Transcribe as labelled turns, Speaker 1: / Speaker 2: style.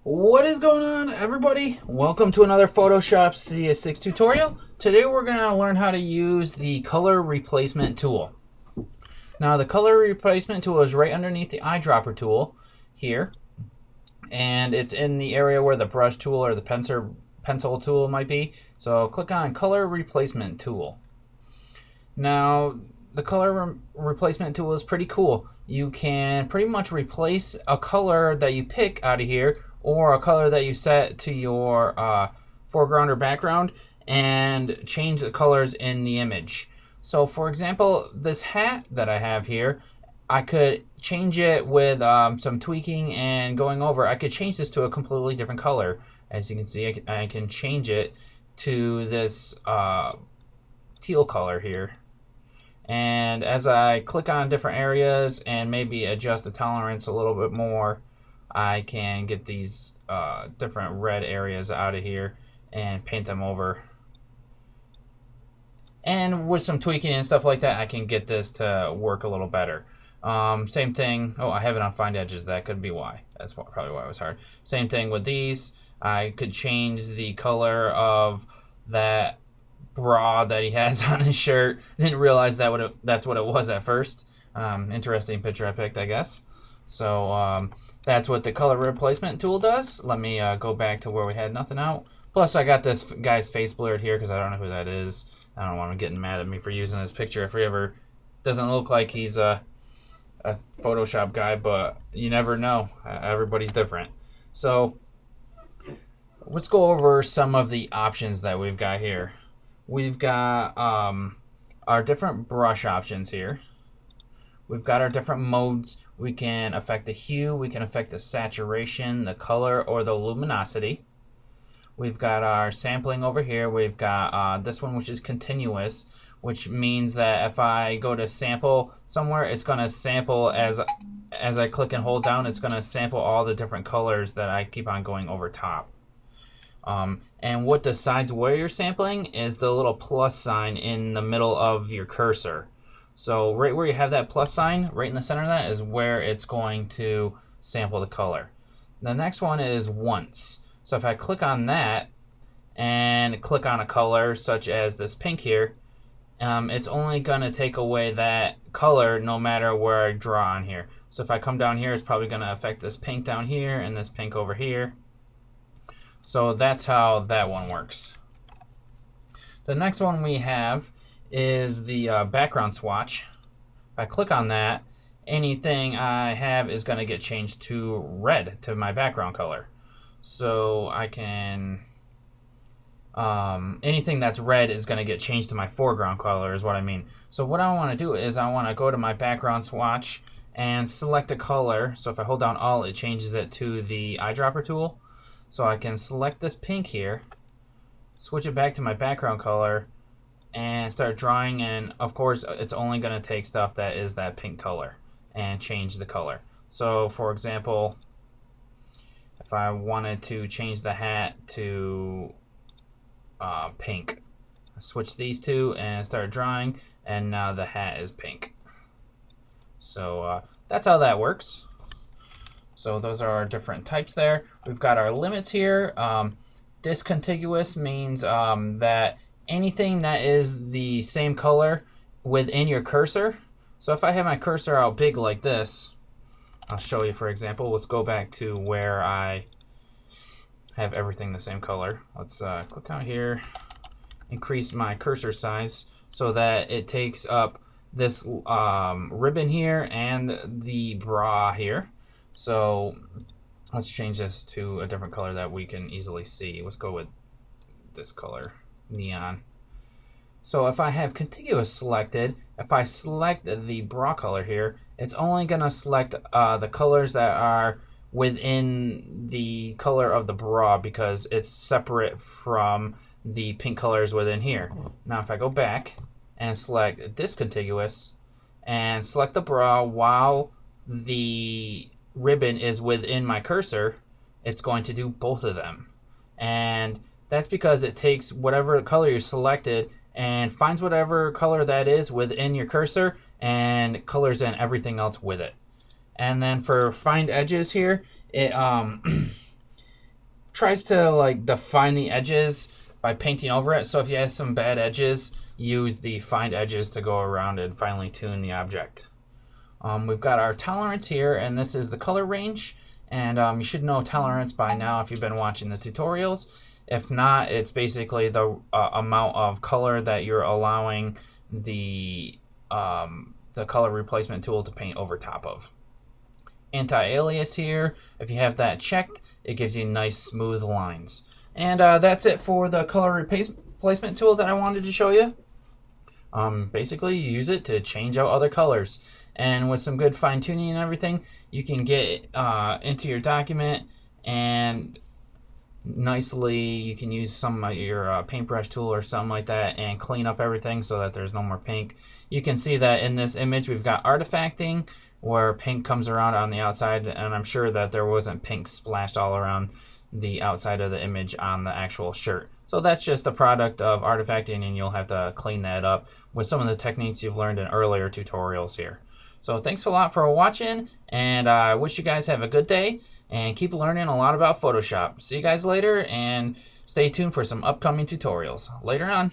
Speaker 1: What is going on, everybody? Welcome to another Photoshop CS6 tutorial. Today we're going to learn how to use the color replacement tool. Now the color replacement tool is right underneath the eyedropper tool here, and it's in the area where the brush tool or the pencil tool might be. So click on color replacement tool. Now the color replacement tool is pretty cool. You can pretty much replace a color that you pick out of here or a color that you set to your foreground or background and change the colors in the image. So for example, this hat that I have here, I could change it with some tweaking and going over. I could change this to a completely different color. As you can see, I can change it to this teal color here. And as I click on different areas and maybe adjust the tolerance a little bit more, I can get these different red areas out of here and paint them over. And with some tweaking and stuff like that, I can get this to work a little better. Same thing. Oh, I have it on find edges. That could be why. That's probably why it was hard. Same thing with these. I could change the color of that bra that he has on his shirt. Didn't realize that's what it was at first. Interesting picture I picked, I guess. So that's what the color replacement tool does. Let me go back to where we had nothing out. Plus I got this guy's face blurred here because I don't know who that is. I don't want him getting mad at me for using this picture if he ever doesn't look like he's a Photoshop guy, but you never know. Everybody's different. So let's go over some of the options that we've got here. We've got our different brush options here. We've got our different modes. We can affect the hue, we can affect the saturation, the color, or the luminosity. We've got our sampling over here. We've got this one, which is continuous, which means that if I go to sample somewhere, it's going to sample as I click and hold down. It's going to sample all the different colors that I keep on going over top. And what decides where you're sampling is the little plus sign in the middle of your cursor. So right where you have that plus sign, right in the center of that is where it's going to sample the color. The next one is once. So if I click on that and click on a color such as this pink here, it's only going to take away that color no matter where I draw on here. So if I come down here, it's probably going to affect this pink down here and this pink over here. So that's how that one works. The next one we have is the background swatch. If I click on that, anything I have is going to get changed to red, to my background color. So I can, anything that's red is going to get changed to my foreground color is what I mean. So what I want to do is I want to go to my background swatch and select a color. So if I hold down Alt, it changes it to the eyedropper tool. So I can select this pink here, switch it back to my background color, and start drawing. And of course, it's only going to take stuff that is that pink color and change the color. So for example, if I wanted to change the hat to pink, I switch these two and start drawing, and now the hat is pink. So that's how that works. So those are our different types there. We've got our limits here. Discontiguous means that anything that is the same color within your cursor. So if I have my cursor out big like this, I'll show you for example. Let's go back to where I have everything the same color. Let's click out here, increase my cursor size so that it takes up this ribbon here and the bra here. So let's change this to a different color that we can easily see. Let's go with this color, neon. So if I have contiguous selected, if I select the bra color here, it's only going to select the colors that are within the color of the bra because it's separate from the pink colors within here. Now if I go back and select discontiguous and select the bra while the ribbon is within my cursor, it's going to do both of them. And that's because it takes whatever color you selected and finds whatever color that is within your cursor and colors in everything else with it. And then for find edges here, it tries to like define the edges by painting over it. So if you have some bad edges, use the find edges to go around and finely tune the object. We've got our tolerance here, and this is the color range. And you should know tolerance by now if you've been watching the tutorials. If not, it's basically the amount of color that you're allowing the color replacement tool to paint over top of. Anti-alias here, if you have that checked, it gives you nice smooth lines. And that's it for the color replacement tool that I wanted to show you. Basically, you use it to change out other colors. And with some good fine tuning and everything, you can get into your document, and nicely you can use some of your paintbrush tool or something like that and clean up everything so that there's no more pink. You can see that in this image we've got artifacting where pink comes around on the outside, and I'm sure that there wasn't pink splashed all around the outside of the image on the actual shirt. So that's just a product of artifacting, and you'll have to clean that up with some of the techniques you've learned in earlier tutorials here. So thanks a lot for watching, and I wish you guys have a good day and keep learning a lot about Photoshop. See you guys later, and stay tuned for some upcoming tutorials. Later on.